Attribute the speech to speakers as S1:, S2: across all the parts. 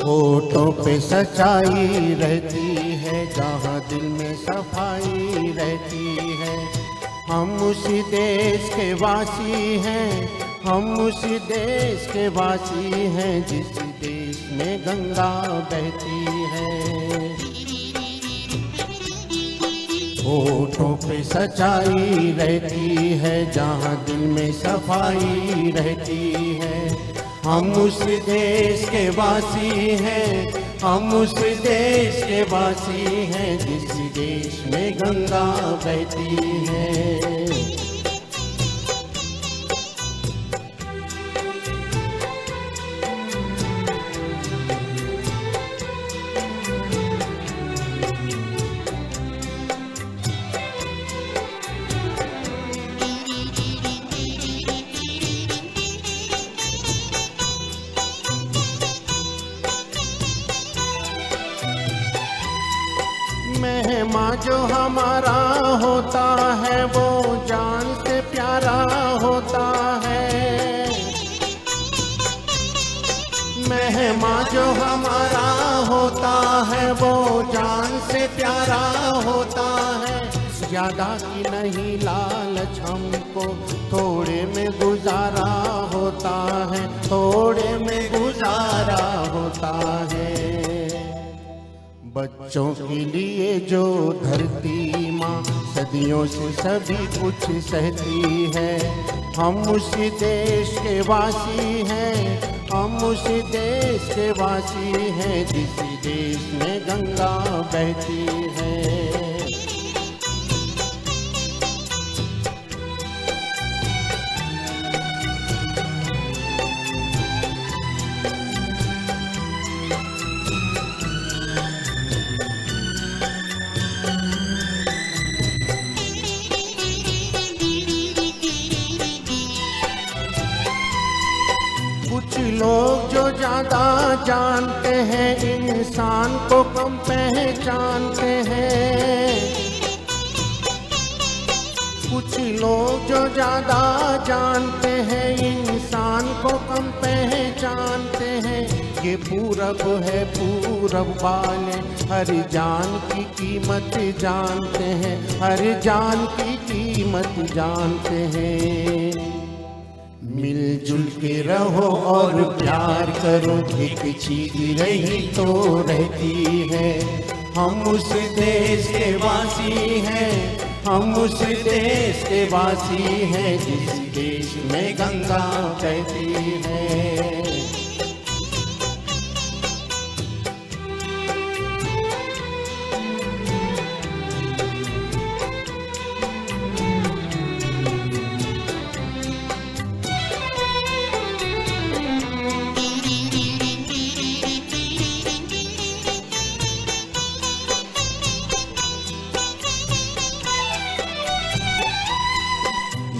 S1: होठों पे सच्चाई रहती है, जहाँ दिल में सफाई रहती है। हम उसी देश के वासी हैं, हम उसी देश के वासी हैं, जिस देश में गंगा बहती है। होठों पे सच्चाई रहती है, जहाँ दिल में सफाई रहती है। हम उस देश के वासी हैं, हम उस देश के वासी हैं, जिस देश में गंगा बहती है। मेहमान जो हमारा होता है, वो जान से प्यारा होता है। मेहमान जो हमारा होता है, वो जान से प्यारा होता है। ज्यादा की नहीं लालच हमको, थोड़े में गुजारा होता है, थोड़े में गुजारा होता है। बच्चों के लिए जो धरती माँ सदियों से सभी कुछ सहती है। हम उसी देश के वासी हैं, हम उसी देश के वासी हैं, जिस देश में गंगा बहती है। कुछ लोग जो ज्यादा जानते हैं, इंसान को कम पहचानते हैं। कुछ लोग जो ज्यादा जानते हैं, इंसान को कम पहचानते हैं। ये पूरब है, पूरब वाले हर जान की कीमत जानते हैं, हर जान की कीमत जानते हैं। मिलजुल के रहो और प्यार करो, एक चीज रही तो रहती है। हम उस देश के वासी हैं, हम उस देश के वासी हैं, जिस देश में गंगा बहती है।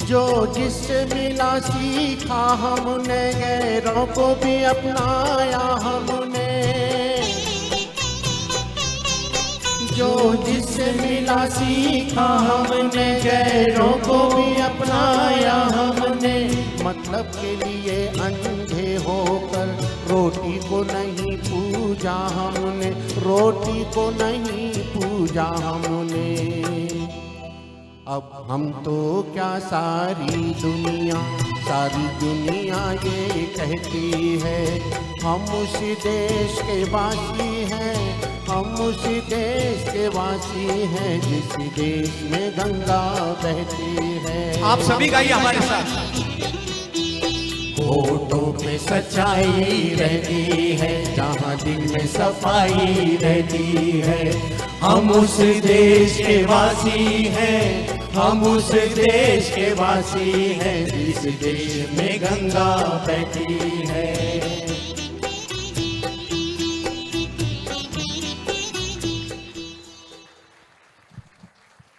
S1: जो जिससे मिला सीखा हमने, गैरों को भी अपनाया हमने। जो जिससे मिला सीखा हमने, गैरों को भी अपनाया हमने। मतलब के लिए अंधे होकर रोटी को नहीं पूजा हमने, रोटी को नहीं पूजा हमने। अब हम तो क्या सारी दुनिया ये कहती है। हम उसी देश के वासी हैं, हम उसी देश के वासी हैं, जिस देश में गंगा बहती है।
S2: आप सभी गाइए हमारे साथ।
S1: होठों पे सच्चाई रहती है, जहाँ दिल में सफाई रहती है। हम उस देश के वासी हैं, हम उस देश के वासी हैं, जिस देश में गंगा बहती है।